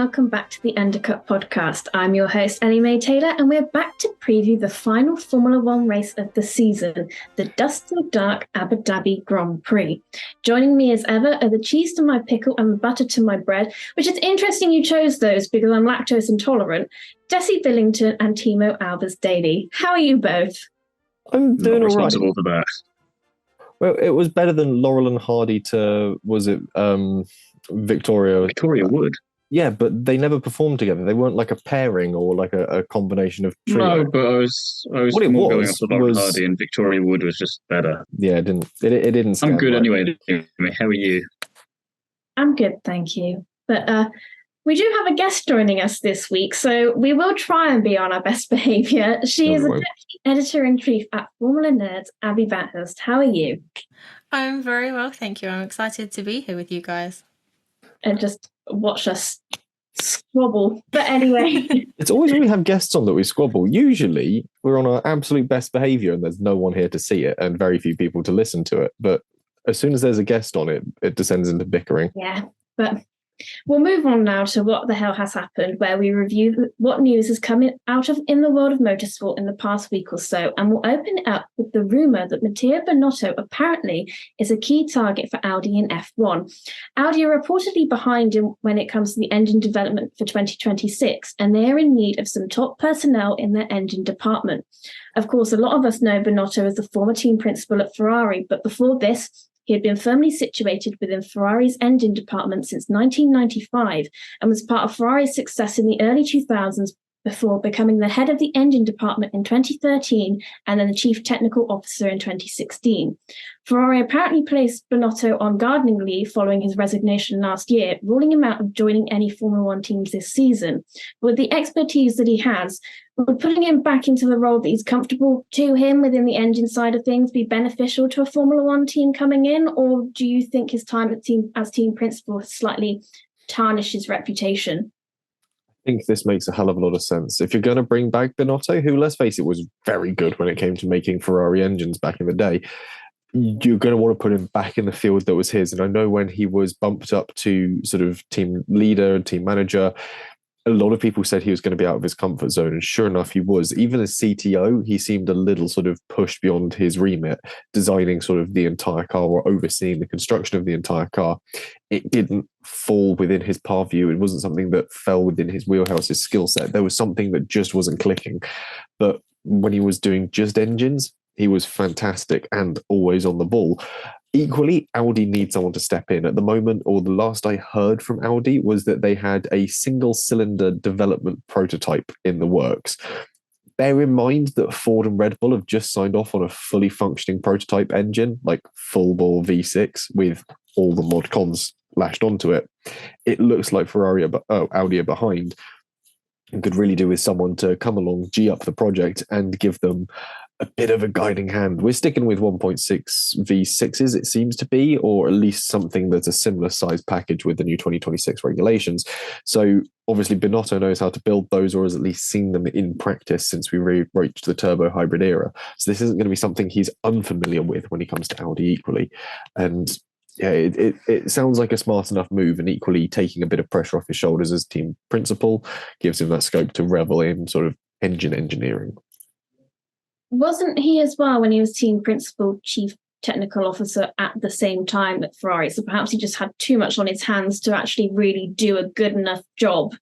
welcome back to the Undercut podcast. I'm your host, Ellie-May Taylor, and we're back to preview the final Formula One race of the season, the Dust Till Dark Abu Dhabi Grand Prix. Joining me as ever are the cheese to my pickle and the butter to my bread, which is interesting you chose those because I'm lactose intolerant, Desi Billington and Thiemo Albers Daly. How are you both? I'm doing all right. Responsible for that. Well, it was better than Laurel and Hardy to, was it Victoria? Victoria Wood. Yeah, but they never performed together. They weren't like a pairing or like a combination of trio. No, but I was What it more was going off of Laurel and Hardy, and Victoria Wood was just better. Yeah, it didn't stand I'm good right. anyway. How are you? I'm good, thank you. But we do have a guest joining us this week, so we will try and be on our best behaviour. She is a deputy editor-in-chief at Formula Nerds, Abby Bathurst. How are you? I'm very well, thank you. I'm excited to be here with you guys. And just watch us squabble. But anyway. It's always when we have guests on that we squabble. Usually we're on our absolute best behaviour and there's no one here to see it and very few people to listen to it. But as soon as there's a guest on it, it descends into bickering. Yeah, but we'll move on now to what the hell has happened, where we review what news has come out of in the world of motorsport in the past week or so, and we'll open it up with the rumour that Matteo Binotto apparently is a key target for Audi in F1. Audi are reportedly behind him when it comes to the engine development for 2026, and they are in need of some top personnel in their engine department. Of course, a lot of us know Binotto as the former team principal at Ferrari, but before this, he had been firmly situated within Ferrari's engine department since 1995 and was part of Ferrari's success in the early 2000s before becoming the head of the engine department in 2013 and then the chief technical officer in 2016. Ferrari apparently placed Binotto on gardening leave following his resignation last year, ruling him out of joining any Formula One teams this season. With the expertise that he has, would putting him back into the role that he's comfortable to him within the engine side of things be beneficial to a Formula One team coming in, or do you think his time as team principal has slightly tarnished his reputation? I think this makes a hell of a lot of sense. If you're going to bring back Binotto, who, let's face it, was very good when it came to making Ferrari engines back in the day, you're going to want to put him back in the field that was his. And I know when he was bumped up to sort of team leader and team manager, a lot of people said he was going to be out of his comfort zone. And sure enough, he was. Even as CTO, he seemed a little sort of pushed beyond his remit, designing sort of the entire car or overseeing the construction of the entire car. It didn't fall within his purview. It wasn't something that fell within his wheelhouse, his skill set. There was something that just wasn't clicking. But when he was doing just engines, he was fantastic and always on the ball. Equally, Audi needs someone to step in. At the moment, or the last I heard from Audi, was that they had a single-cylinder development prototype in the works. Bear in mind that Ford and Red Bull have just signed off on a fully functioning prototype engine, like full-bore V6, with all the mod cons lashed onto it. It looks like Audi are behind and could really do with someone to come along, G up the project, and give them a bit of a guiding hand. We're sticking with 1.6 V6s, it seems to be, or at least something that's a similar size package with the new 2026 regulations. So obviously Binotto knows how to build those, or has at least seen them in practice since we reached the turbo hybrid era. So this isn't going to be something he's unfamiliar with when he comes to Audi equally. And yeah, it sounds like a smart enough move, and equally taking a bit of pressure off his shoulders as team principal gives him that scope to revel in sort of engine engineering. Wasn't he as well, when he was team principal, chief technical officer at the same time at Ferrari? So perhaps he just had too much on his hands to actually really do a good enough job.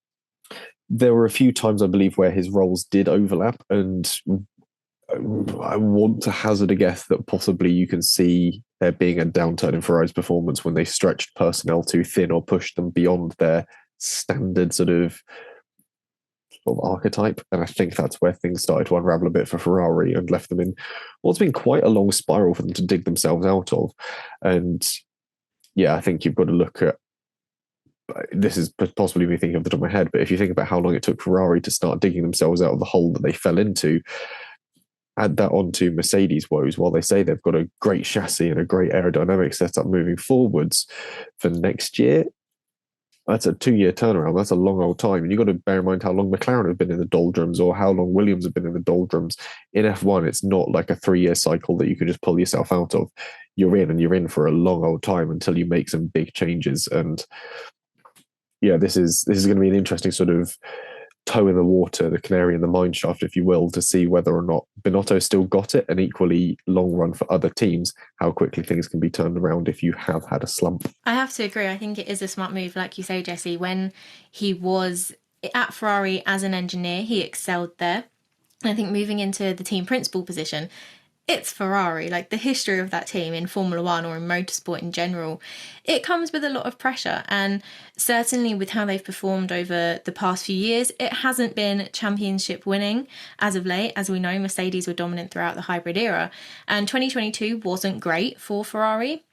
There were a few times, I believe, where his roles did overlap, and I want to hazard a guess that possibly you can see there being a downturn in Ferrari's performance when they stretched personnel too thin or pushed them beyond their standard sort of archetype. And I think that's where things started to unravel a bit for Ferrari and left them in what's been quite a long spiral for them to dig themselves out of. And yeah, I think you've got to look at, this is possibly me thinking off the top of my head, but if you think about how long it took Ferrari to start digging themselves out of the hole that they fell into, add that onto Mercedes' woes. While they say they've got a great chassis and a great aerodynamic setup moving forwards for next year, that's a 2-year turnaround. That's a long old time. And you've got to bear in mind how long McLaren have been in the doldrums, or how long Williams have been in the doldrums. In F1, it's not like a 3-year cycle that you can just pull yourself out of. You're in, and you're in for a long old time until you make some big changes. And yeah, this is going to be an interesting sort of toe in the water, the canary in the mine shaft, if you will, to see whether or not Binotto still got it, and equally long run for other teams, how quickly things can be turned around if you have had a slump. I have to agree. I think it is a smart move, like you say, Jesse. When he was at Ferrari as an engineer, he excelled there. And I think moving into the team principal position, it's Ferrari, like the history of that team in Formula One or in motorsport in general, it comes with a lot of pressure. And certainly with how they've performed over the past few years, it hasn't been championship winning as of late. As we know, Mercedes were dominant throughout the hybrid era, and 2022 wasn't great for Ferrari.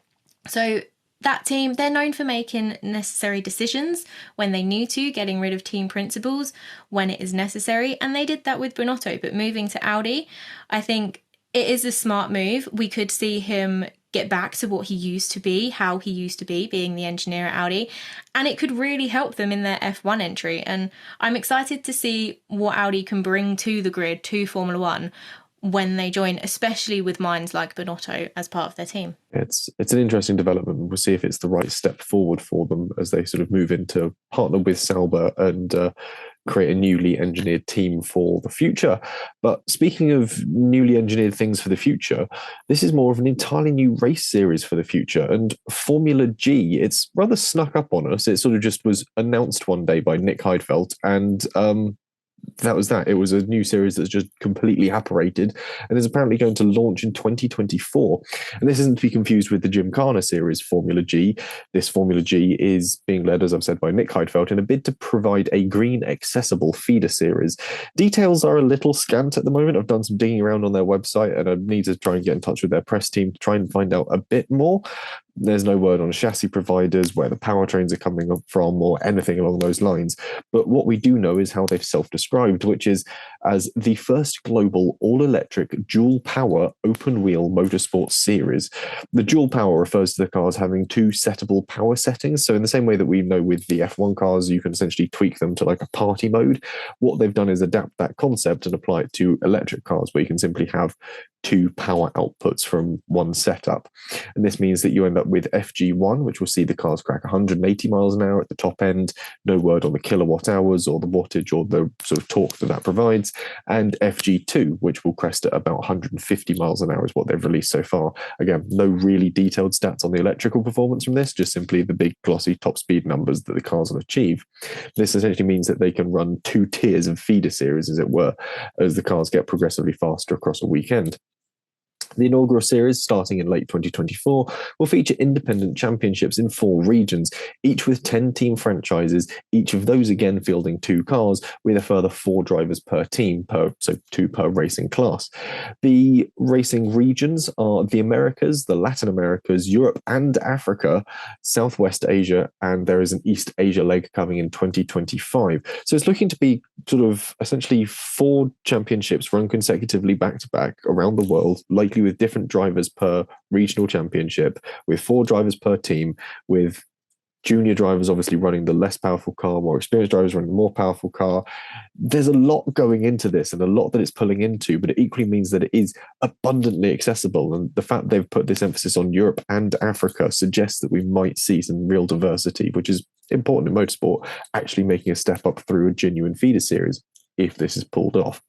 So that team, they're known for making necessary decisions when they need to, getting rid of team principals when it is necessary. And they did that with Binotto. But moving to Audi, I think it is a smart move. We could see him get back to what he used to be, how he used to be, being the engineer at Audi. And it could really help them in their F1 entry. And I'm excited to see what Audi can bring to the grid, to Formula One, when they join, especially with minds like Binotto as part of their team. It's an interesting development. We'll see if it's the right step forward for them as they sort of move into partner with Sauber and create a newly engineered team for the future. But speaking of newly engineered things for the future, this is more of an entirely new race series for the future. And Formula G, it's rather snuck up on us. It sort of just was announced one day by Nick Heidfeld, and that was that. It was a new series that's just completely apparated and is apparently going to launch in 2024. And this isn't to be confused with the Gymkhana series Formula G. This Formula G is being led, as I've said, by Nick Heidfeld in a bid to provide a green accessible feeder series. Details are a little scant at the moment. I've done some digging around on their website and I need to try and get in touch with their press team to try and find out a bit more. There's no word on chassis providers, where the powertrains are coming up from, or anything along those lines. But what we do know is how they've self-described, which is as the first global all-electric dual-power open-wheel motorsport series. The dual power refers to the cars having two settable power settings. So in the same way that we know with the F1 cars, you can essentially tweak them to like a party mode. What they've done is adapt that concept and apply it to electric cars, where you can simply have two power outputs from one setup. And this means that you end up with FG1, which will see the cars crack 180 miles an hour at the top end. No word on the kilowatt hours or the wattage or the sort of torque that provides. And FG2, which will crest at about 150 miles an hour is what they've released so far. Again, no really detailed stats on the electrical performance from this, just simply the big glossy top speed numbers that the cars will achieve. This essentially means that they can run two tiers of feeder series, as it were, as the cars get progressively faster across a weekend. The inaugural series, starting in late 2024, will feature independent championships in 4 regions, each with 10 team franchises, each of those again fielding 2 cars, with a further 4 drivers per team, so 2 per racing class. The racing regions are the Americas, the Latin Americas, Europe and Africa, Southwest Asia, and there is an East Asia leg coming in 2025. So it's looking to be sort of essentially 4 championships run consecutively back-to-back around the world, likely with different drivers per regional championship, with 4 drivers per team, with junior drivers obviously running the less powerful car, more experienced drivers running the more powerful car. There's a lot going into this and a lot that it's pulling into, but it equally means that it is abundantly accessible. And the fact they've put this emphasis on Europe and Africa suggests that we might see some real diversity, which is important in motorsport, actually making a step up through a genuine feeder series, if this is pulled off.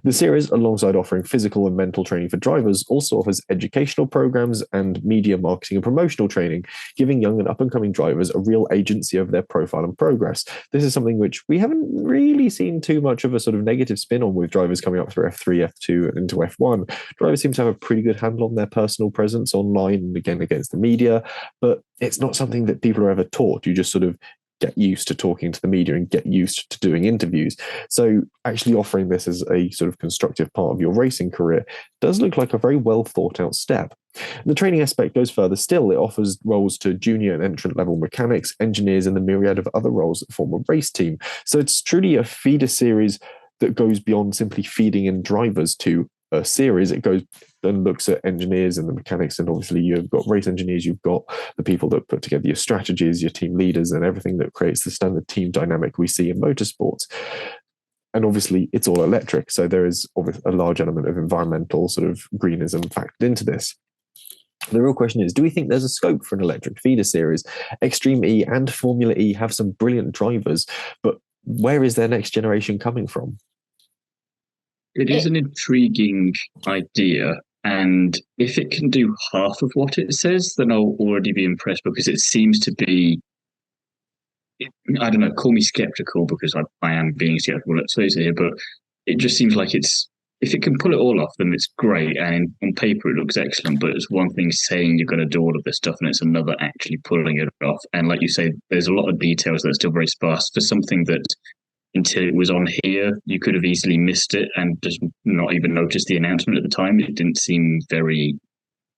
The series, alongside offering physical and mental training for drivers, also offers educational programs and media marketing and promotional training, giving young and up-and-coming drivers a real agency over their profile and progress. This is something which we haven't really seen too much of a sort of negative spin on with drivers coming up through F3, F2 and into F1. Drivers seem to have a pretty good handle on their personal presence online and again against the media, but it's not something that people are ever taught. You just sort of get used to talking to the media and get used to doing interviews. So actually offering this as a sort of constructive part of your racing career does look like a very well thought out step. The training aspect goes further still. It offers roles to junior and entrant level mechanics, engineers, and the myriad of other roles that form a race team. So it's truly a feeder series that goes beyond simply feeding in drivers to a series. It goes and looks at engineers and the mechanics, and obviously you've got race engineers, you've got the people that put together your strategies, your team leaders, and everything that creates the standard team dynamic we see in motorsports. And obviously it's all electric, so there is a large element of environmental sort of greenism factored into this. The real question is, do we think there's a scope for an electric feeder series? Extreme E and Formula E have some brilliant drivers, but where is their next generation coming from? It is an intriguing idea. And if it can do half of what it says, then I'll already be impressed, because it seems to be, I don't know, call me skeptical, because I am being skeptical, let's face it here, but it just seems like if it can pull it all off, then it's great. And on paper, it looks excellent, but it's one thing saying you're going to do all of this stuff, and it's another actually pulling it off. And like you say, there's a lot of details that are still very sparse for something that, until it was on here, you could have easily missed it and just not even noticed the announcement at the time. It didn't seem very,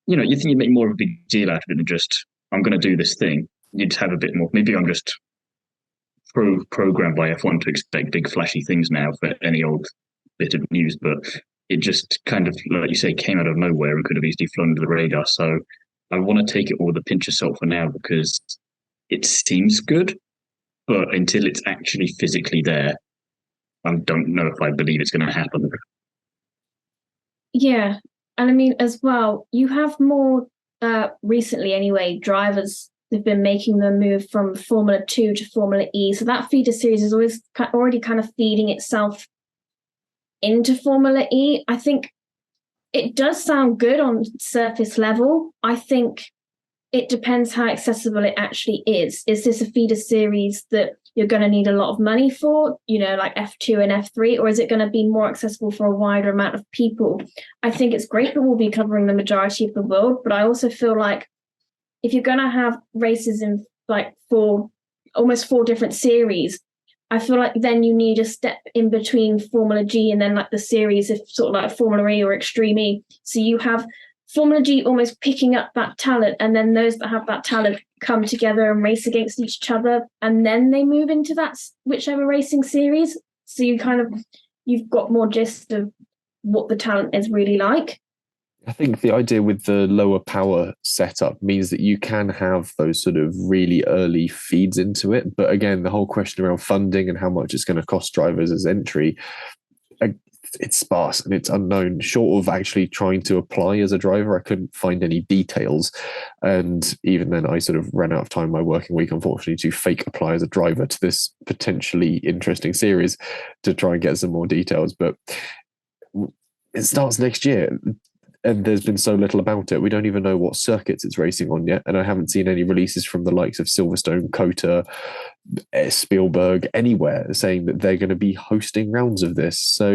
you think you'd make more of a big deal out of it than just, I'm going to do this thing. You'd have a bit more. Maybe I'm just programmed by F1 to expect big flashy things now for any old bit of news, but it just kind of, like you say, came out of nowhere and could have easily flown under the radar. So I want to take it all with a pinch of salt for now, because it seems good, but until it's actually physically there, I don't know if I believe it's going to happen. Yeah. And I mean, as well, you have more recently anyway, drivers have been making the move from Formula 2 to Formula E. So that feeder series is always already kind of feeding itself into Formula E. I think it does sound good on surface level. I think it depends how accessible it actually is. Is this a feeder series that you're going to need a lot of money for, like F2 and F3, or is it going to be more accessible for a wider amount of people? I think it's great that we'll be covering the majority of the world, but I also feel like if you're going to have races in like almost four different series, I feel like then you need a step in between Formula G and then like the series, if sort of like Formula E or Extreme E. So you have Formula G almost picking up that talent, and then those that have that talent come together and race against each other, and then they move into that whichever racing series. So you've got more gist of what the talent is really like. I think the idea with the lower power setup means that you can have those sort of really early feeds into it. But again, the whole question around funding and how much it's going to cost drivers as entry, it's sparse and it's unknown. Short of actually trying to apply as a driver, I couldn't find any details. And even then, I sort of ran out of time my working week, unfortunately, to fake apply as a driver to this potentially interesting series to try and get some more details. But it starts next year, and there's been so little about it. We don't even know what circuits it's racing on yet. And I haven't seen any releases from the likes of Silverstone, Cota, Spielberg, anywhere saying that they're going to be hosting rounds of this. So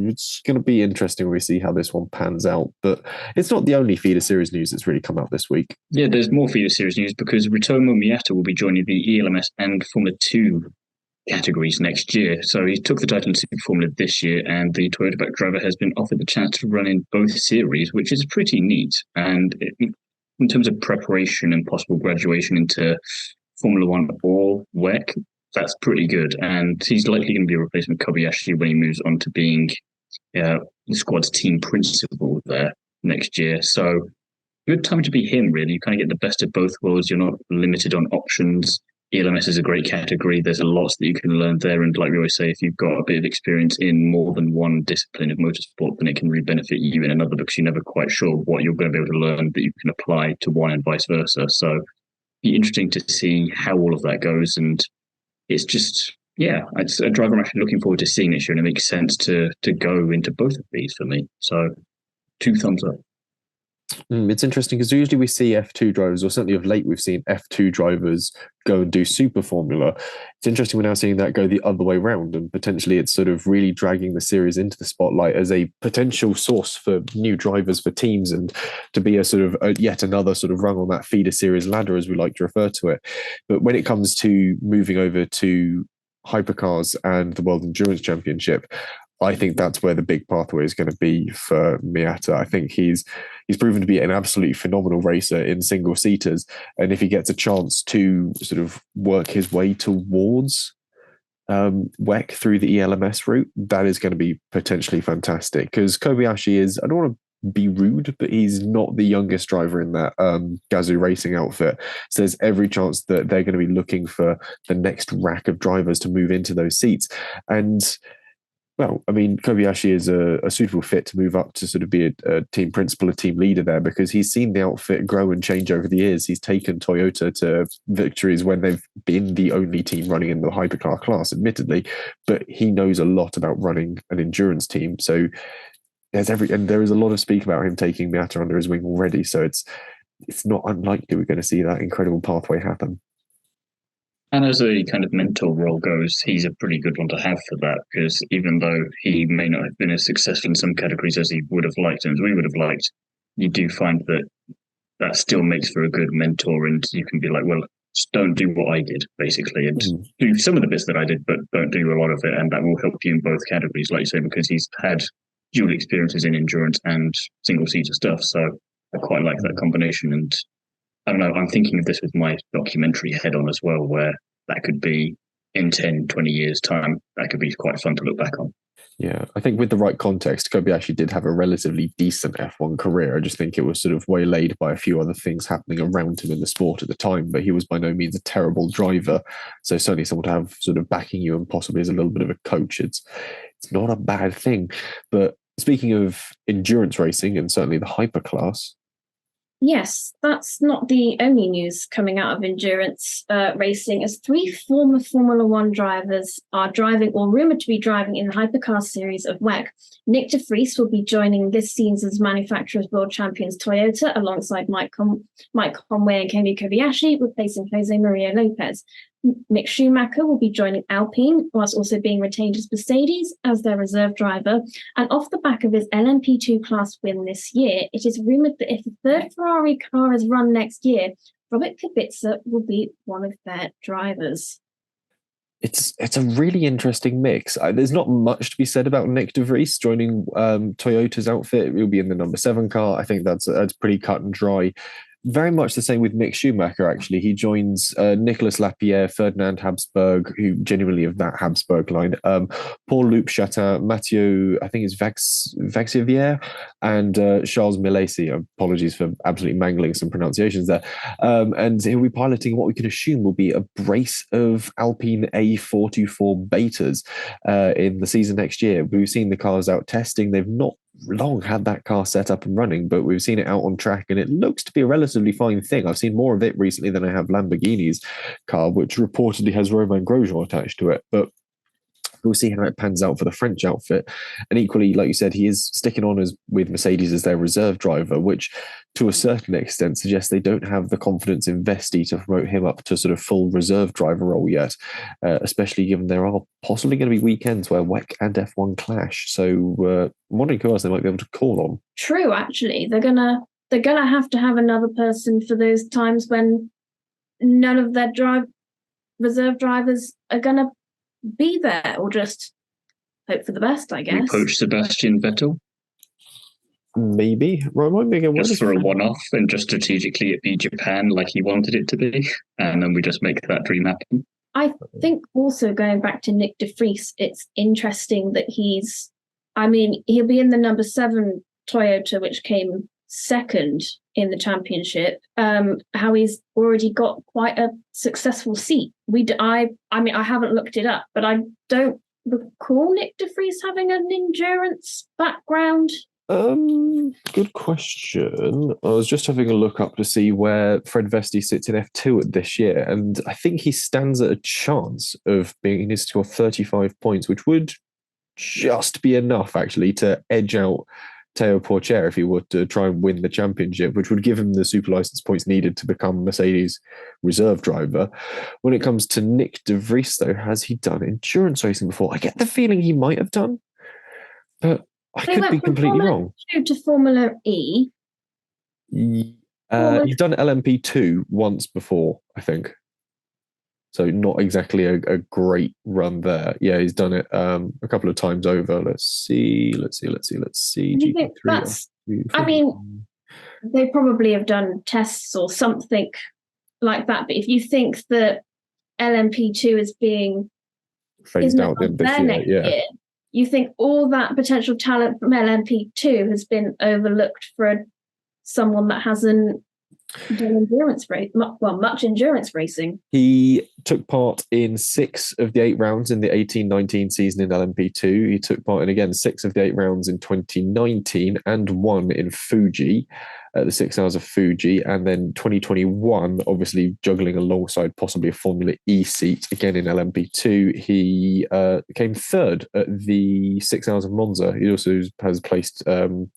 it's going to be interesting when we see how this one pans out. But it's not the only feeder series news that's really come out this week. Yeah, there's more feeder series news, because Ritomo Miyata will be joining the ELMS and Formula 2 categories next year. So he took the title in SuperFormula this year, and the Toyota-backed driver has been offered the chance to run in both series, which is pretty neat. And in terms of preparation and possible graduation into Formula 1 or WEC, that's pretty good. And he's likely going to be a replacement Kobayashi when he moves on to being the squad's team principal there next year. So good time to be him, really. You kind of get the best of both worlds. You're not limited on options. ELMS is a great category. There's lots that you can learn there. And like we always say, if you've got a bit of experience in more than one discipline of motorsport, then it can really benefit you in another, because you're never quite sure what you're going to be able to learn that you can apply to one and vice versa. So it'd be interesting to see how all of that goes. And it's just, it's a driver I'm actually looking forward to seeing this year, and it makes sense to go into both of these for me. So 2 thumbs up. It's interesting because usually we see F2 drivers, or certainly of late we've seen F2 drivers go and do SuperFormula. It's interesting we're now seeing that go the other way around, and potentially it's sort of really dragging the series into the spotlight as a potential source for new drivers for teams, and to be a sort of yet another sort of rung on that feeder series ladder, as we like to refer to it. But when it comes to moving over to hypercars and the World Endurance Championship, I think that's where the big pathway is going to be for Miyata. I think he's proven to be an absolutely phenomenal racer in single seaters, and if he gets a chance to sort of work his way towards WEC through the ELMS route, that is going to be potentially fantastic. Because Kobayashi is, I don't want to be rude, but he's not the youngest driver in that Gazoo Racing outfit. So there's every chance that they're going to be looking for the next rack of drivers to move into those seats. And Well, I mean, Kobayashi is a suitable fit to move up to sort of be a team principal, a team leader there, because he's seen the outfit grow and change over the years. He's taken Toyota to victories when they've been the only team running in the hypercar class, admittedly, but he knows a lot about running an endurance team. So there is a lot of speak about him taking Miyata under his wing already. So it's not unlikely we're going to see that incredible pathway happen. And as a kind of mentor role goes, he's a pretty good one to have for that, because even though he may not have been as successful in some categories as he would have liked and as we would have liked, you do find that still makes for a good mentor, and you can be like, well, just don't do what I did, basically, and do some of the bits that I did, but don't do a lot of it, and that will help you in both categories, like you say, because he's had dual experiences in endurance and single-seater stuff, so I quite like that combination, and I don't know, I'm thinking of this with my documentary head on as well, where that could be in 10, 20 years' time. That could be quite fun to look back on. Yeah, I think with the right context, Kobayashi did have a relatively decent F1 career. I just think it was sort of waylaid by a few other things happening around him in the sport at the time, but he was by no means a terrible driver. So certainly someone to have sort of backing you and possibly as a little bit of a coach, it's not a bad thing. But speaking of endurance racing and certainly the hyperclass, yes, that's not the only news coming out of endurance racing, as 3 former Formula One drivers are driving or rumoured to be driving in the hypercar series of WEC. Nick de Vries will be joining this season's manufacturers' world champions Toyota alongside Mike Conway and Kenny Kobayashi, replacing Jose Maria Lopez. Mick Schumacher will be joining Alpine, whilst also being retained as Mercedes as their reserve driver. And off the back of his LMP2 class win this year, it is rumoured that if a third Ferrari car is run next year, Robert Kubica will be one of their drivers. It's a really interesting mix. There's not much to be said about Nick de Vries joining Toyota's outfit. He'll be in the number 7 car. I think that's pretty cut and dry. Very much the same with Mick Schumacher, actually. He joins Nicolas Lapierre, Ferdinand Habsburg, who genuinely of that Habsburg line, Paul-Loup Chatin, Mathieu, I think it's Vaxivière, and Charles Milesi. Apologies for absolutely mangling some pronunciations there. And he'll be piloting what we can assume will be a brace of Alpine A424 betas in the season next year. We've seen the cars out testing. They've not long had that car set up and running, but we've seen it out on track and it looks to be a relatively fine thing. I've seen more of it recently than I have Lamborghini's car, which reportedly has Romain Grosjean attached to it, but we'll see how it pans out for the French outfit. And equally, like you said, he is sticking on with Mercedes as their reserve driver, which to a certain extent suggests they don't have the confidence in Vesti to promote him up to sort of full reserve driver role yet, especially given there are possibly going to be weekends where WEC and F1 clash. So I'm wondering who else they might be able to call on. True, actually. They're gonna have to have another person for those times when none of their reserve drivers are gonna be there, or just hope for the best, I guess. We poach Sebastian Vettel. Maybe. Just for a one-off and just strategically it be Japan like he wanted it to be, and then we just make that dream happen. I think also going back to Nick de Vries, it's interesting that he'll be in the number 7 Toyota, which came second in the championship. How he's already got quite a successful seat. I haven't looked it up, but I don't recall Nick de Vries having an endurance background. Good question. I was just having a look up to see where Fred Vesti sits in F2 at this year, and I think he stands at a chance of being his score 35 points, which would just be enough actually to edge out Théo Pourchaire if he were to try and win the championship, which would give him the super license points needed to become Mercedes reserve driver. When it comes to Nick de Vries, though, has he done endurance racing before? I get the feeling he might have done, but I could be completely wrong. To Formula E. He's done LMP2 once before, I think. So not exactly a great run there. Yeah, he's done it a couple of times over. Let's see. GP3. They probably have done tests or something like that. But if you think that LMP2 is being phased out this year, you think all that potential talent from LMP2 has been overlooked for someone that hasn't done much endurance racing. He took part in 6 of the 8 rounds in the 18-19 season in LMP2. He took part in, again, 6 of the 8 rounds in 2019 and 1 in Fuji, the 6 hours of Fuji. And then 2021, obviously juggling alongside possibly a Formula E seat, again in LMP2. He came 3rd at the 6 hours of Monza. He also has placed 3rd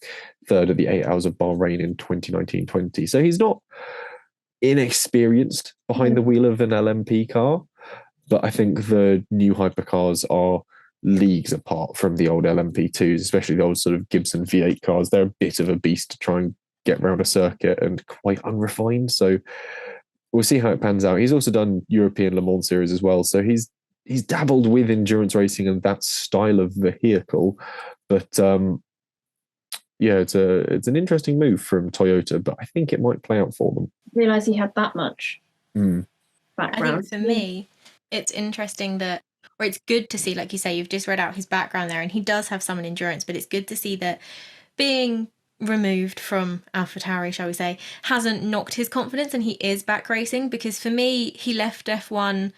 at the 8 hours of Bahrain in 2019-20. So he's not inexperienced behind the wheel of an LMP car, but I think the new hypercars are leagues apart from the old LMP2s, especially the old sort of Gibson V8 cars. They're a bit of a beast to try and get around a circuit and quite unrefined. So we'll see how it pans out. He's also done European Le Mans series as well, so he's dabbled with endurance racing and that style of vehicle. But yeah, it's an interesting move from Toyota, but I think it might play out for them. Realise he had that much background. I think for me, it's interesting that, or it's good to see, like you say, you've just read out his background there, and he does have some endurance, but it's good to see that being removed from AlphaTauri, shall we say, hasn't knocked his confidence, and he is back racing, because for me, he left F1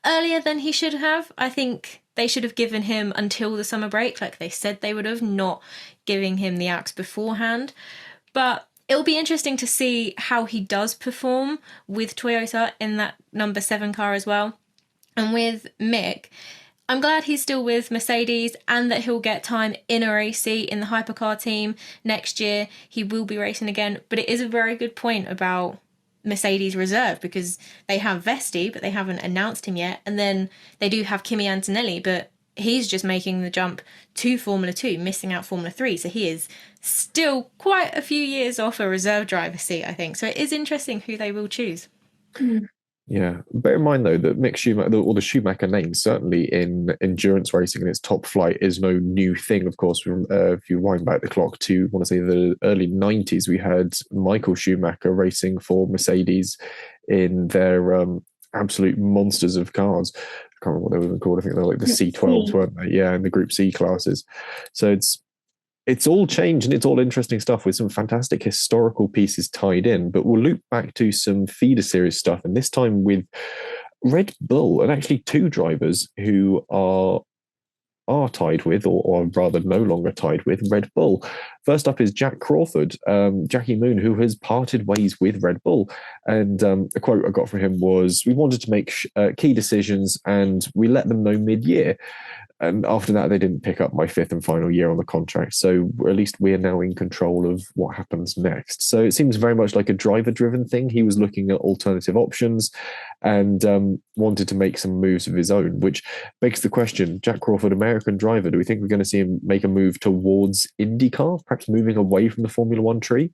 earlier than he should have. I think they should have given him until the summer break, like they said they would have, not giving him the axe beforehand. But it'll be interesting to see how he does perform with Toyota in that number 7 car as well. And with Mick, I'm glad he's still with Mercedes and that he'll get time in a race seat in the hypercar team next year. He will be racing again. But it is a very good point about Mercedes reserve, because they have Vesti, but they haven't announced him yet. And then they do have Kimi Antonelli, but he's just making the jump to Formula 2, missing out Formula 3. So he is still quite a few years off a reserve driver seat, I think. So it is interesting who they will choose. Yeah, bear in mind though that Mick Schumacher, or the Schumacher name, certainly in endurance racing and its top flight, is no new thing. Of course, if you wind back the clock to, I want to say, the early 90s, we had Michael Schumacher racing for Mercedes in their absolute monsters of cars. I can't remember what they were called. I think they're like the C12s, weren't they? Yeah, in the Group C classes. So it's all changed and it's all interesting stuff with some fantastic historical pieces tied in. But we'll loop back to some feeder series stuff, and this time with Red Bull, and actually 2 drivers who are tied with, or rather no longer tied with, Red Bull. First up is Jack Crawford, Jackie Moon, who has parted ways with Red Bull. And a quote I got from him was, "We wanted to make key decisions and we let them know mid-year. And after that, they didn't pick up my 5th and final year on the contract. So at least we are now in control of what happens next." So it seems very much like a driver-driven thing. He was looking at alternative options and wanted to make some moves of his own, which begs the question, Jack Crawford, American driver, do we think we're going to see him make a move towards IndyCar, perhaps moving away from the Formula One tree?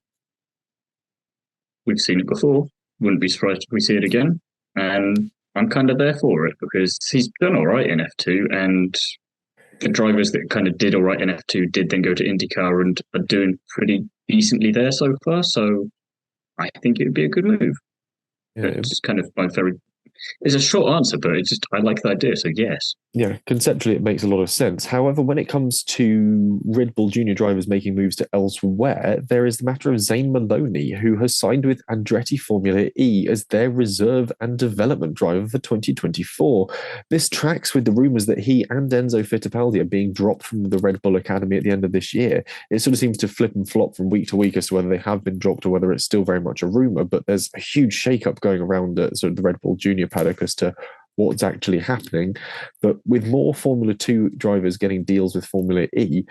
We've seen it before. Wouldn't be surprised if we see it again. And I'm kind of there for it, because he's done all right in F2, and the drivers that kind of did all right in F2 did then go to IndyCar and are doing pretty decently there so far. So I think it would be a good move. Yeah, it's kind of my very... It's a short answer, but it's just, I like the idea, so yes. Yeah, conceptually it makes a lot of sense. However, when it comes to Red Bull junior drivers making moves to elsewhere, there is the matter of Zane Maloney, who has signed with Andretti Formula E as their reserve and development driver for 2024. This tracks with the rumours that he and Enzo Fittipaldi are being dropped from the Red Bull Academy at the end of this year. It sort of seems to flip and flop from week to week as to whether they have been dropped or whether it's still very much a rumour, but there's a huge shake-up going around at sort of the Red Bull junior paddock as to what's actually happening. But with more Formula 2 drivers getting deals with Formula E,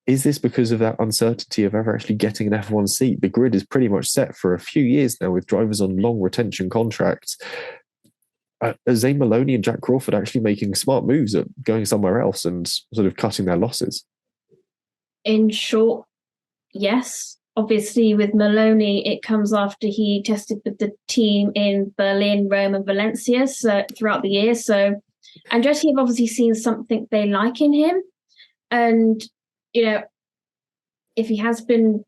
is this because of that uncertainty of ever actually getting an F1 seat? The grid is pretty much set for a few years now with drivers on long retention contracts. Are Zane Maloney and Jack Crawford actually making smart moves at going somewhere else and sort of cutting their losses? In short, yes. Obviously, with Maloney, it comes after he tested with the team in Berlin, Rome, and Valencia throughout the year. So Andretti have obviously seen something they like in him. And, you know, if he has been...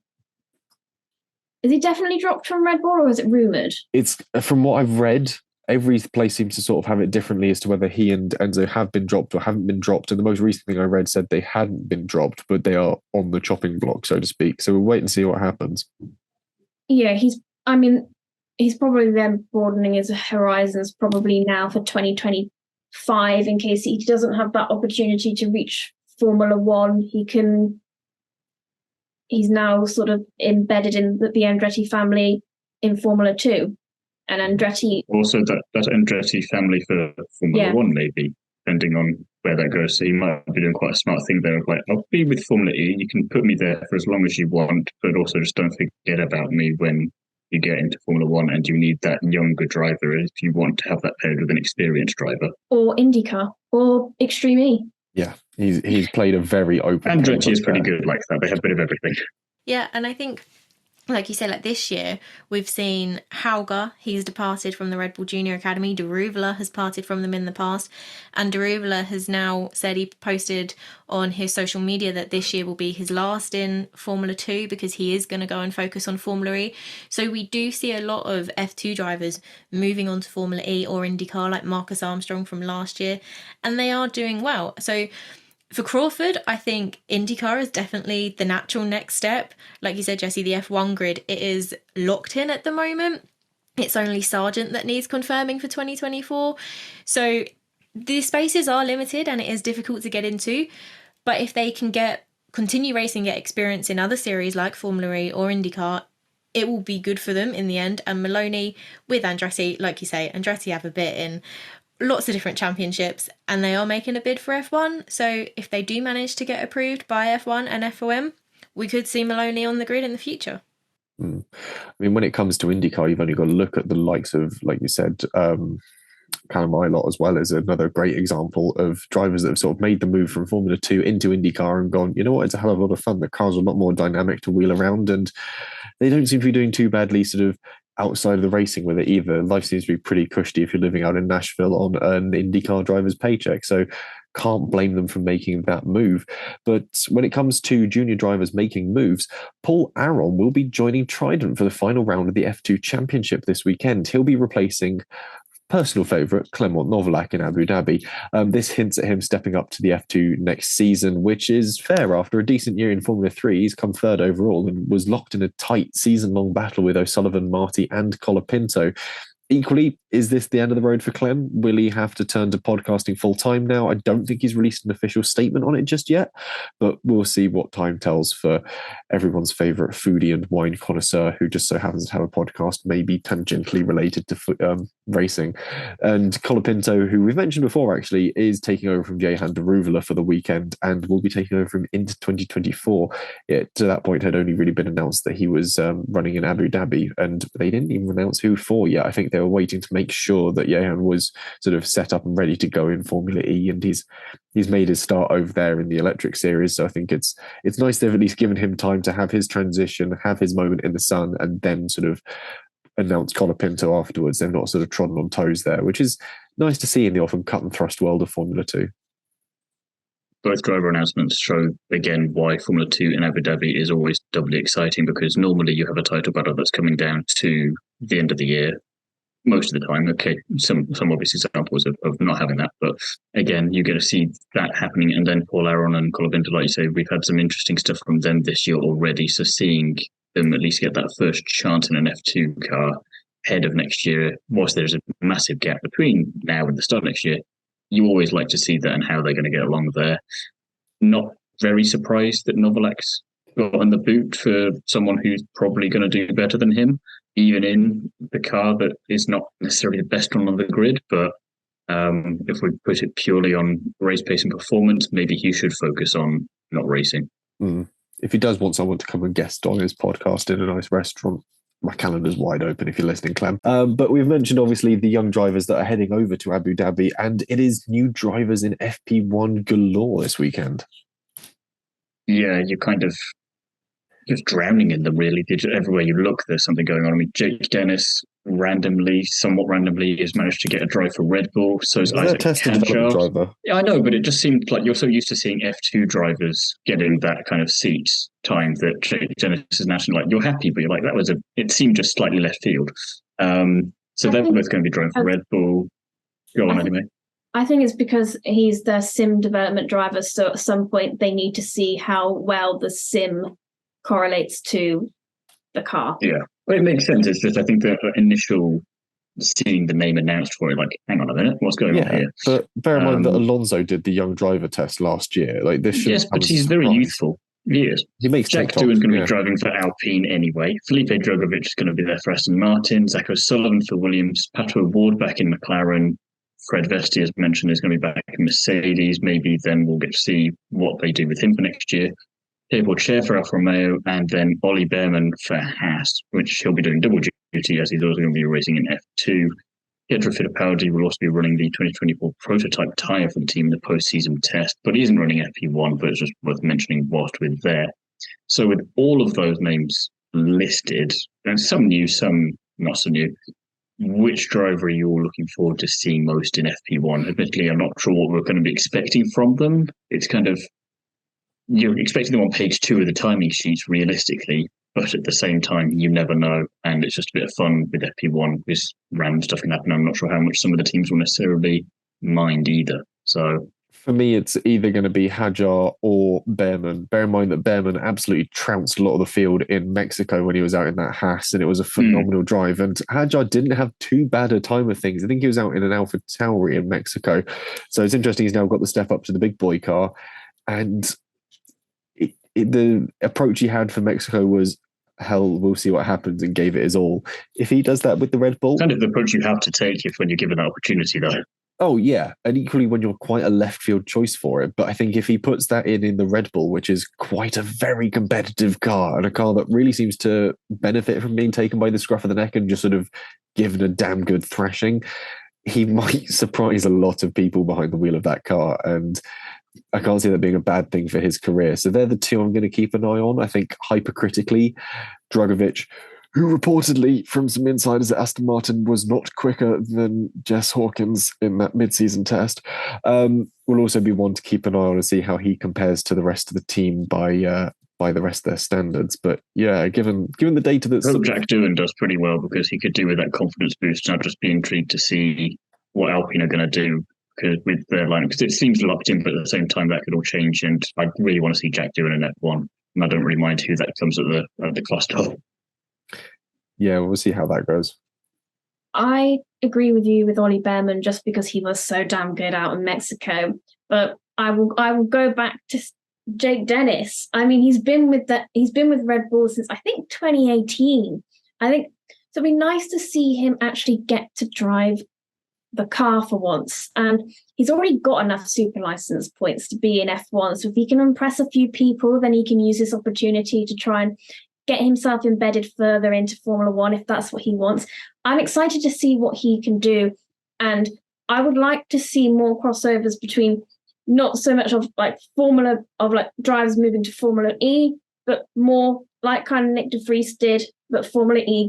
Is he definitely dropped from Red Bull, or is it rumoured? It's, from what I've read, every place seems to sort of have it differently as to whether he and Enzo have been dropped or haven't been dropped. And the most recent thing I read said they hadn't been dropped, but they are on the chopping block, so to speak. So we'll wait and see what happens. Yeah, he's probably then broadening his horizons probably now for 2025 in case he doesn't have that opportunity to reach Formula One. He's now sort of embedded in the Andretti family in Formula 2. And Andretti... Also, that Andretti family for Formula One, maybe, depending on where that goes. So he might be doing quite a smart thing there. Like, I'll be with Formula E. You can put me there for as long as you want, but also just don't forget about me when you get into Formula One and you need that younger driver if you want to have that paired with an experienced driver. Or IndyCar, or Extreme E. Yeah, he's played a very open... Andretti is pretty good like that. They have a bit of everything. Yeah, and I think, like you say, like this year, we've seen Hauger, he's departed from the Red Bull Junior Academy. Deruvela has parted from them in the past. And Deruvela has now said, he posted on his social media that this year will be his last in Formula 2 because he is going to go and focus on Formula E. So we do see a lot of F2 drivers moving on to Formula E or IndyCar, like Marcus Armstrong from last year. And they are doing well. So for Crawford, I think IndyCar is definitely the natural next step. Like you said, Jesse, the F1 grid, it is locked in at the moment. It's only Sargent that needs confirming for 2024. So the spaces are limited and it is difficult to get into. But if they can continue racing, get experience in other series like Formula E or IndyCar, it will be good for them in the end. And Maloney with Andretti, like you say, Andretti have a bit in lots of different championships and they are making a bid for F1. So if they do manage to get approved by F1 and FOM, we could see Maloney on the grid in the future. I mean, when it comes to IndyCar, you've only got to look at the likes of, like you said, Callum Ilott as well as another great example of drivers that have sort of made the move from Formula 2 into IndyCar and gone, you know what, it's a hell of a lot of fun. The cars are a lot more dynamic to wheel around and they don't seem to be doing too badly sort of outside of the racing with it either. Life seems to be pretty cushy if you're living out in Nashville on an IndyCar driver's paycheck. So can't blame them for making that move. But when it comes to junior drivers making moves, Paul Aron will be joining Trident for the final round of the F2 Championship this weekend. He'll be replacing personal favourite Clement Novalak in Abu Dhabi. This hints at him stepping up to the F2 next season, which is fair. After a decent year in Formula 3, he's come third overall and was locked in a tight season-long battle with O'Sullivan, Marty and Colapinto. Equally, is this the end of the road for Clem? Will he have to turn to podcasting full-time now? I don't think he's released an official statement on it just yet, but we'll see what time tells for everyone's favourite foodie and wine connoisseur who just so happens to have a podcast maybe tangentially related to racing. And Colapinto, who we've mentioned before actually, is taking over from Jehan Deruvela for the weekend and will be taking over from into 2024. It, to that point, had only really been announced that he was running in Abu Dhabi, and they didn't even announce who for yet. I think they were waiting to make sure that Jehan was sort of set up and ready to go in Formula E, and he's made his start over there in the electric series. So I think it's nice they've at least given him time to have his transition, have his moment in the sun, and then sort of announce Colapinto afterwards. They've not sort of trodden on toes there, which is nice to see in the often cut and thrust world of Formula 2. Both driver announcements show, again, why Formula 2 in Abu Dhabi is always doubly exciting, because normally you have a title battle that's coming down to the end of the year. Most of the time, okay, some obvious examples of not having that, but again, you get to see that happening. And then Paul Aron and Colapinto, like you say, we've had some interesting stuff from them this year already. So seeing them at least get that first chance in an F2 car ahead of next year, whilst there's a massive gap between now and the start of next year, you always like to see that and how they're going to get along there. Not very surprised that Novalak's got on the boot for someone who's probably going to do better than him, even in the car that is not necessarily the best one on the grid. But if we put it purely on race pace and performance, maybe he should focus on not racing. If he does want someone to come and guest on his podcast in a nice restaurant, my calendar's wide open if you're listening, Clem. But we've mentioned, obviously, the young drivers that are heading over to Abu Dhabi, and it is new drivers in FP1 galore this weekend. Yeah, you're kind of just drowning in them, really. Everywhere you look, there's something going on. I mean, Jake Dennis somewhat randomly, has managed to get a drive for Red Bull. So is Isaac Hanchard. Driver. Yeah, I know, but it just seemed like you're so used to seeing F2 drivers getting that kind of seat time that Jake Dennis is national. Like, you're happy, but you're like, it seemed just slightly left field. So they're both going to be driving for Red Bull. Go on, Ellie-May. I think it's because he's their sim development driver. So at some point they need to see how well the sim correlates to the car. Yeah. Well, it makes sense. It's just I think the initial seeing the name announced for it, like, hang on a minute, what's going on here? But bear in mind that Alonso did the young driver test last year. Like this shouldn't Yes, but he's very youthful. Yes. He makes Jack TikToks, Doohan's going to be driving for Alpine anyway. Felipe Drogovic is going to be there for Aston Martin. Zach O'Sullivan for Williams. Pato Ward back in McLaren. Fred Vesti, as mentioned, is going to be back in Mercedes. Maybe then we'll get to see what they do with him for next year. Thiemo Chair for Alfa Romeo, and then Ollie Behrman for Haas, which he'll be doing double duty as he's also going to be racing in F2. Pietro Fittipaldi will also be running the 2024 prototype tyre for the team in the post-season test, but he isn't running FP1, but it's just worth mentioning whilst we're there. So with all of those names listed, and some new, some not so new, which driver are you all looking forward to seeing most in FP1? Admittedly, I'm not sure what we're going to be expecting from them. It's kind of, you're expecting them on page 2 of the timing sheets realistically, but at the same time, you never know. And it's just a bit of fun with FP1 because random stuff can happen. I'm not sure how much some of the teams will necessarily mind either. So for me, it's either going to be Hadjar or Behrman. Bear in mind that Behrman absolutely trounced a lot of the field in Mexico when he was out in that Haas, and it was a phenomenal drive. And Hadjar didn't have too bad a time of things. I think he was out in an Alpha Tauri in Mexico. So it's interesting he's now got the step up to the big boy car. And the approach he had for Mexico was, hell, we'll see what happens, and gave it his all. If he does that with the Red Bull... kind of the approach you have to take if when you're given that opportunity, though. Oh, yeah. And equally when you're quite a left field choice for it. But I think if he puts that in the Red Bull, which is quite a very competitive car and a car that really seems to benefit from being taken by the scruff of the neck and just sort of given a damn good thrashing, he might surprise a lot of people behind the wheel of that car. And I can't see that being a bad thing for his career. So they're the two I'm going to keep an eye on. I think hypercritically, Drogovic, who reportedly, from some insiders at Aston Martin, was not quicker than Jess Hawkins in that mid-season test, will also be one to keep an eye on and see how he compares to the rest of the team by the rest of their standards. But yeah, given the data that's... I hope Jack Doohan does pretty well because he could do with that confidence boost. And I'd just be intrigued to see what Alpine are going to do with their line, because it seems locked in, but at the same time that could all change. And I really want to see Jack Doohan in F1, and I don't really mind who that comes at the cluster. Yeah, we'll see how that goes. I agree with you with Ollie Behrman just because he was so damn good out in Mexico. But I will go back to Jake Dennis. I mean, he's been with Red Bull since I think 2018. I think so. It'd be nice to see him actually get to drive the car for once. And he's already got enough super license points to be in F1. So if he can impress a few people, then he can use this opportunity to try and get himself embedded further into Formula One if that's what he wants. I'm excited to see what he can do. And I would like to see more crossovers between not so much of like Formula, of like drivers moving to Formula E, but more like kind of Nick de Vries did, but Formula E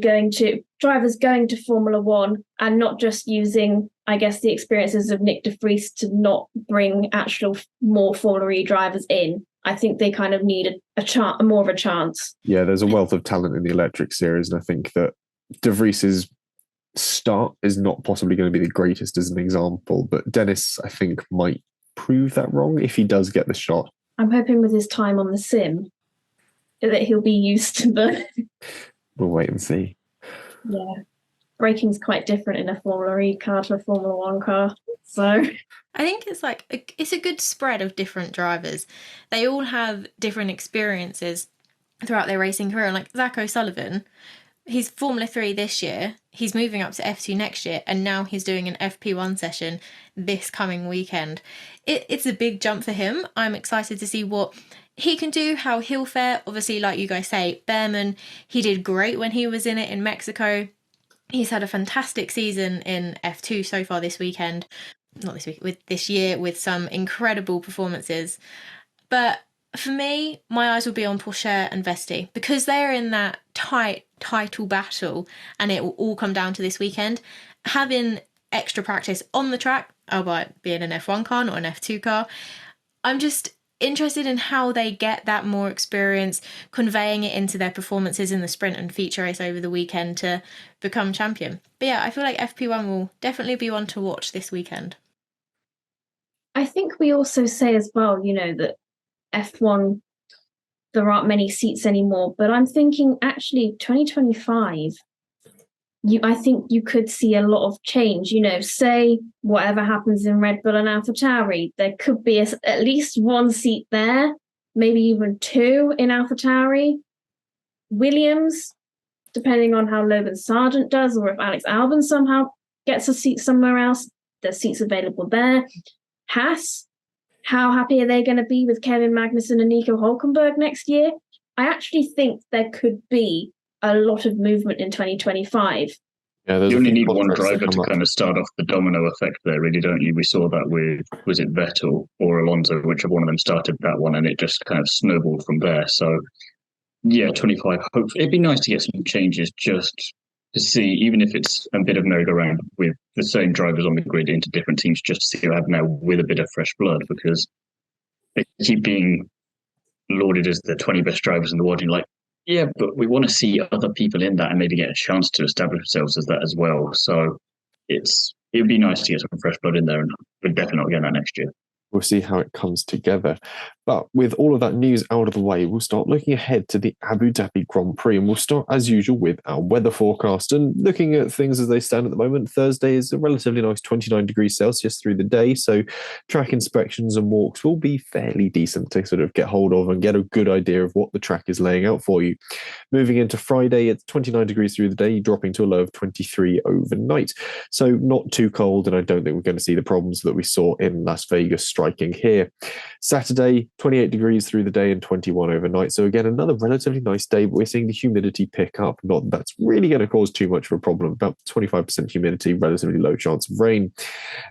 drivers going to Formula One and not just using, I guess, the experiences of Nick de Vries to not bring actual more Formula E drivers in. I think they kind of need more of a chance. Yeah, there's a wealth of talent in the electric series, and I think that de Vries's start is not possibly going to be the greatest as an example, but Dennis, I think, might prove that wrong if he does get the shot. I'm hoping with his time on the sim that he'll be used to the... We'll wait and see. Yeah. Braking's quite different in a Formula E car to a Formula One car. So I think it's like it's a good spread of different drivers. They all have different experiences throughout their racing career. And like Zach O'Sullivan, he's Formula 3 this year. He's moving up to F2 next year. And now he's doing an FP1 session this coming weekend. It's a big jump for him. I'm excited to see what he can do, how he'll fare. Obviously, like you guys say, Behrman, he did great when he was in it in Mexico. He's had a fantastic season in F2 so far this weekend. Not this week, with this year, with some incredible performances. But for me, my eyes will be on Pourchaire and Vesti because they're in that tight title battle and it will all come down to this weekend. Having extra practice on the track, albeit being an F1 car, not an F2 car, I'm just interested in how they get that more experience, conveying it into their performances in the sprint and feature race over the weekend to become champion. But yeah, I feel like FP1 will definitely be one to watch this weekend. I think we also say as well, that F1 there aren't many seats anymore. But I'm thinking actually 2025, I think you could see a lot of change. Say whatever happens in Red Bull and AlphaTauri, there could be at least one seat there, maybe even two in AlphaTauri. Williams, depending on how Logan Sargent does, or if Alex Albon somehow gets a seat somewhere else, there's seats available there. Haas, how happy are they going to be with Kevin Magnussen and Nico Hülkenberg next year? I actually think there could be a lot of movement in 2025. Yeah, you only need one driver to kind of start off the domino effect there, really, don't you? We saw that with, was it Vettel or Alonso, whichever one of them started that one, and it just kind of snowballed from there. So, yeah, 25. Hopefully, it'd be nice to get some changes just to see, even if it's a bit of merry-go-round with the same drivers on the grid into different teams, just to see what happens now with a bit of fresh blood, because they keep being lauded as the 20 best drivers in the world. And like, yeah, but we want to see other people in that and maybe get a chance to establish themselves as that as well. So it'd be nice to get some fresh blood in there, and we're definitely not getting that next year. We'll see how it comes together. But with all of that news out of the way, we'll start looking ahead to the Abu Dhabi Grand Prix, and we'll start as usual with our weather forecast. And looking at things as they stand at the moment, Thursday is a relatively nice 29 degrees Celsius through the day, so track inspections and walks will be fairly decent to sort of get hold of and get a good idea of what the track is laying out for you. Moving into Friday, it's 29 degrees through the day, dropping to a low of 23 overnight. So not too cold, and I don't think we're going to see the problems that we saw in Las Vegas striking here. Saturday, 28 degrees through the day and 21 overnight. So again, another relatively nice day, but we're seeing the humidity pick up. Not that that's really going to cause too much of a problem. About 25% humidity, relatively low chance of rain.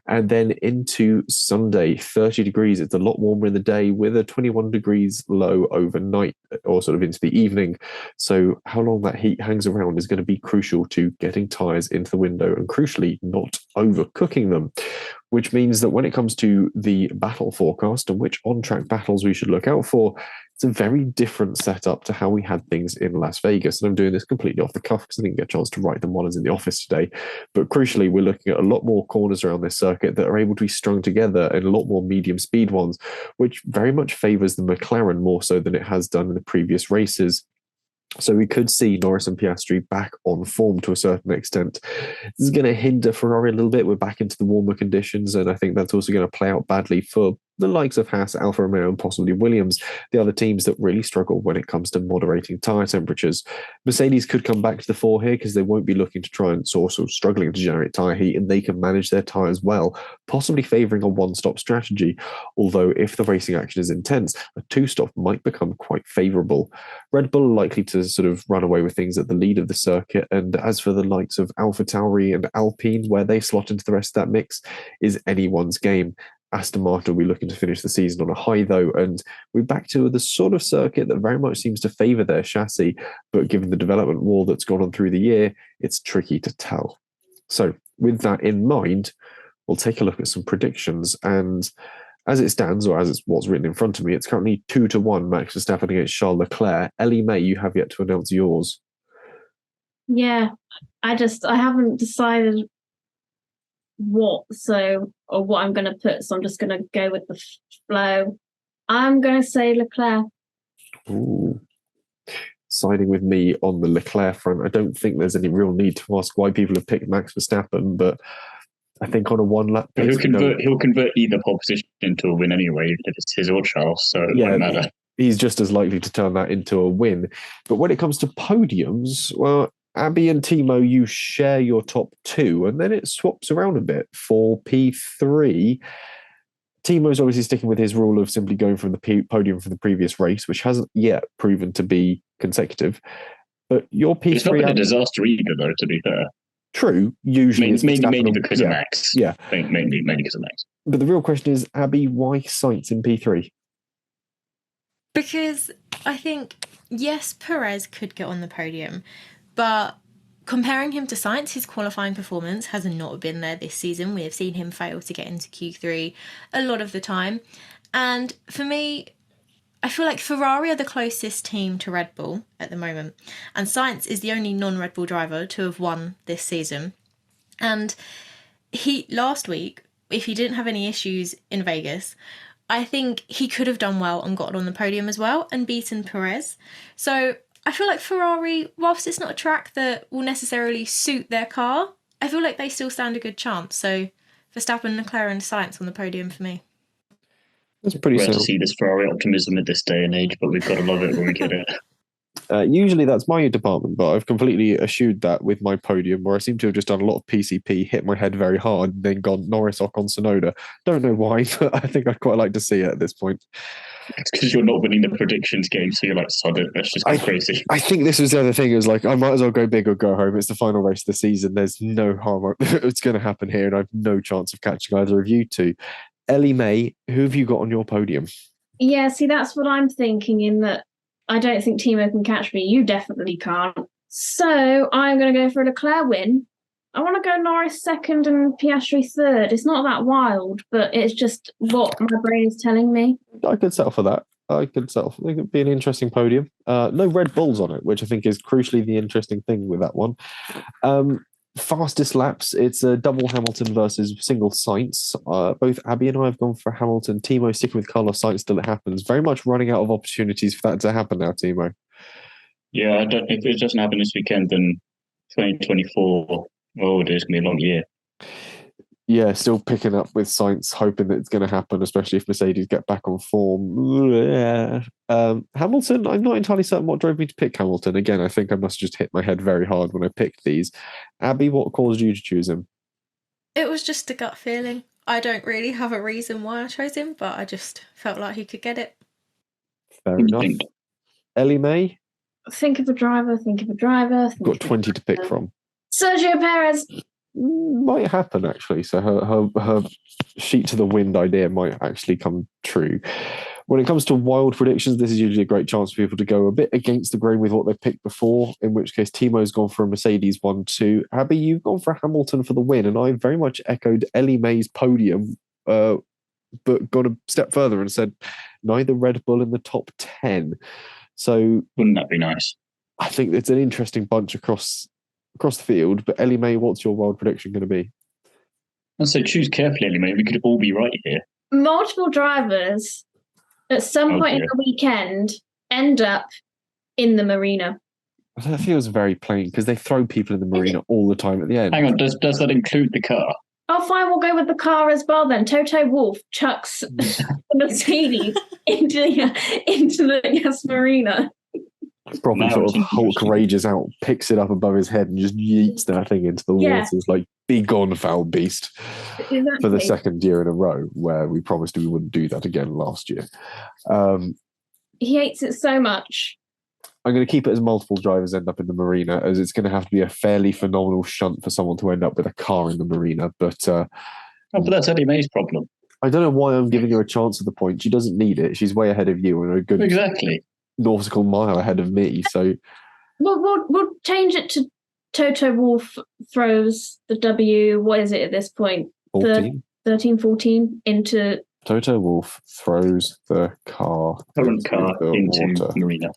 And then into Sunday, 30 degrees. It's a lot warmer in the day with a 21 degrees low overnight, or sort of into the evening. So how long that heat hangs around is going to be crucial to getting tyres into the window and, crucially, not overcooking them. Which means that when it comes to the battle forecast and which on-track battles we should look out for, it's a very different setup to how we had things in Las Vegas. And I'm doing this completely off the cuff because I didn't get a chance to write them while I was in the office today. But crucially, we're looking at a lot more corners around this circuit that are able to be strung together, and a lot more medium speed ones, which very much favours the McLaren more so than it has done in the previous races. So we could see Norris and Piastri back on form to a certain extent. This is going to hinder Ferrari a little bit. We're back into the warmer conditions, and I think that's also going to play out badly for the likes of Haas, Alfa Romeo, and possibly Williams, the other teams that really struggle when it comes to moderating tyre temperatures. Mercedes could come back to the fore here because they won't be looking to try and sort of struggling to generate tyre heat, and they can manage their tyres well, possibly favouring a one-stop strategy. Although if the racing action is intense, a two-stop might become quite favourable. Red Bull are likely to sort of run away with things at the lead of the circuit, and as for the likes of AlphaTauri and Alpine, where they slot into the rest of that mix, is anyone's game. Aston Martin will be looking to finish the season on a high, though, and we're back to the sort of circuit that very much seems to favour their chassis, but given the development war that's gone on through the year, it's tricky to tell. So, with that in mind, we'll take a look at some predictions, and as it stands, or as it's what's written in front of me, it's currently 2-1 Max Verstappen against Charles Leclerc. Ellie-May, you have yet to announce yours. Yeah, I haven't decided what I'm going to put, so I'm just going to go with the flow. I'm going to say Leclerc. Ooh. Siding with me on the Leclerc front. I don't think there's any real need to ask why people have picked Max Verstappen, but I think on a one-lap pace, he'll convert either pole position into a win anyway, even if it's his or Charles, so it won't matter. He's just as likely to turn that into a win. But when it comes to podiums, well, Abby and Thiemo, you share your top two, and then it swaps around a bit for P3. Thiemo's obviously sticking with his rule of simply going from the podium for the previous race, which hasn't yet proven to be consecutive. But your P3... It's not been a disaster either, though, to be fair. True, usually mainly because of Max. Yeah, mainly because of Max. But the real question is, Abby, why Sainz in P3? Because I think, yes, Perez could get on the podium, but comparing him to Sainz, his qualifying performance has not been there this season. We have seen him fail to get into Q3 a lot of the time. And for me, I feel like Ferrari are the closest team to Red Bull at the moment. And Sainz is the only non-Red Bull driver to have won this season. And last week, if he didn't have any issues in Vegas, I think he could have done well and gotten on the podium as well and beaten Perez. So I feel like Ferrari, whilst it's not a track that will necessarily suit their car, I feel like they still stand a good chance. So Verstappen, Leclerc and Sainz on the podium for me. That's pretty Rare to simple. see this Ferrari optimism at this day and age, but we've got to love it when we get it. Usually that's my department, but I've completely eschewed that with my podium, where I seem to have just done a lot of PCP, hit my head very hard, and then gone Norris, Ocon, Tsunoda. Don't know why, but I think I'd quite like to see it at this point. It's because you're not winning the predictions game, so you're like, sod it, let's just go crazy. I think this was the other thing. It was like, I might as well go big or go home. It's the final race of the season. There's no harm it's going to happen here, and I have no chance of catching either of you two. Ellie-May, who have you got on your podium? Yeah, see, that's what I'm thinking, in that I don't think Thiemo can catch me. You definitely can't. So I'm going to go for a Leclerc win. I want to go Norris second and Piastri third. It's not that wild, but it's just what my brain is telling me. I could settle for that. I think it'd be an interesting podium. No Red Bulls on it, which I think is crucially the interesting thing with that one. Fastest laps, it's a double Hamilton versus single Sainz. Both Abby and I have gone for Hamilton. Thiemo sticking with Carlos Sainz till it happens. Very much running out of opportunities for that to happen now, Thiemo. Yeah, if it doesn't happen this weekend, then 2024, oh, there's going to be a long year. Yeah, still picking up with Sainz, hoping that it's going to happen, especially if Mercedes get back on form. Hamilton, I'm not entirely certain what drove me to pick Hamilton. Again, I think I must have just hit my head very hard when I picked these. Abby, what caused you to choose him? It was just a gut feeling. I don't really have a reason why I chose him, but I just felt like he could get it. Fair enough. Ellie-May? Think of a driver. Got 20 to pick from. Sergio Perez. Might happen, actually. So her sheet to the wind idea might actually come true. When it comes to wild predictions, this is usually a great chance for people to go a bit against the grain with what they've picked before, in which case Thiemo's gone for a Mercedes 1-2. Abby, you've gone for Hamilton for the win, and I very much echoed Ellie-May's podium, but gone a step further and said neither Red Bull in the top 10. So wouldn't that be nice? I think it's an interesting bunch across the field, but Ellie-May, what's your wild prediction going to be? And so choose carefully, Ellie-May. We could all be right here. Multiple drivers at some point in the weekend end up in the marina. That feels very plain because they throw people in the marina all the time at the end. Hang on, does that include the car? Oh, fine, we'll go with the car as well then. Toto Wolff chucks the Mercedes into the marina. Probably sort of Hulk rages out, picks it up above his head and just yeets that thing into the water. It's like, be gone, foul beast. Exactly. For the second year in a row, where we promised we wouldn't do that again last year. He hates it so much. I'm going to keep it as multiple drivers end up in the marina, as it's going to have to be a fairly phenomenal shunt for someone to end up with a car in the marina. But that's Ellie-May's problem. I don't know why I'm giving her a chance at the point. She doesn't need it. She's way ahead of you and a good nautical mile ahead of me. So we'll change it to Toto Wolff throws the W. What is it at this point? 13, 14 into. Toto Wolff throws the current car into the marina.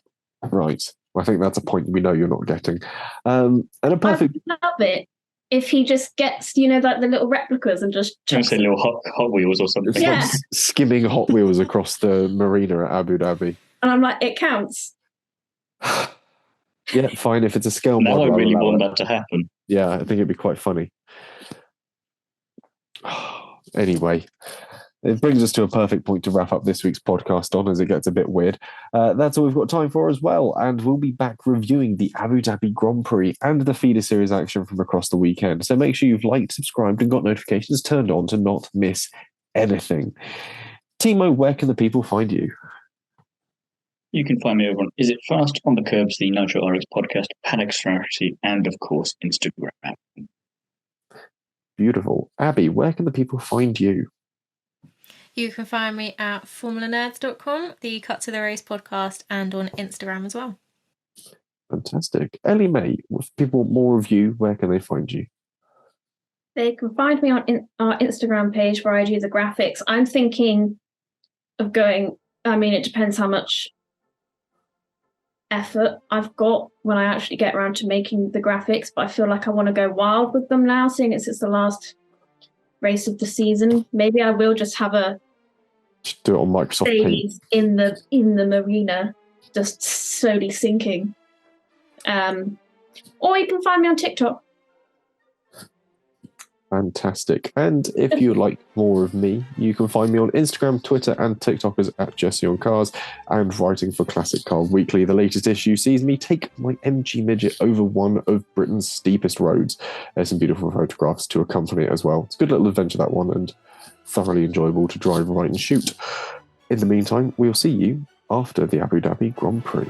Right. I think that's a point we know you're not getting. And a perfect. I love it if he just gets, like the little replicas and just. I say little Hot Wheels or something. Yeah. Like skimming Hot Wheels across the marina at Abu Dhabi. And I'm like, it counts. Yeah, fine. If it's a scale now model, I really want that to happen. Yeah, I think it'd be quite funny. Anyway, it brings us to a perfect point to wrap up this week's podcast on, as it gets a bit weird. That's all we've got time for as well, and we'll be back reviewing the Abu Dhabi Grand Prix and the feeder series action from across the weekend. So make sure you've liked, subscribed, and got notifications turned on to not miss anything. Thiemo, where can the people find you? You can find me over on Is It Fast, On the Curbs, the Nitro RX podcast, Paddock Strategy, and of course, Instagram. Beautiful. Abby, where can the people find you? You can find me at formulanerds.com, the Cut to the Race podcast, and on Instagram as well. Fantastic. Ellie-May, if people want more of you, where can they find you? They can find me on our Instagram page where I do the graphics. I'm thinking of going, it depends how much effort I've got when I actually get around to making the graphics, but I feel like I want to go wild with them now, seeing it's the last race of the season. Maybe I will just have a Just do it on Microsoft Paint. Mercedes in the marina, just slowly sinking. Or you can find me on TikTok. Fantastic. And if you'd like more of me, you can find me on Instagram, Twitter, and TikTok as @JesseOnCars, and writing for Classic Car Weekly. The latest issue sees me take my MG Midget over one of Britain's steepest roads. There's some beautiful photographs to accompany it as well. It's a good little adventure, that one, and thoroughly enjoyable to drive, write, and shoot. In the meantime, we'll see you after the Abu Dhabi Grand Prix.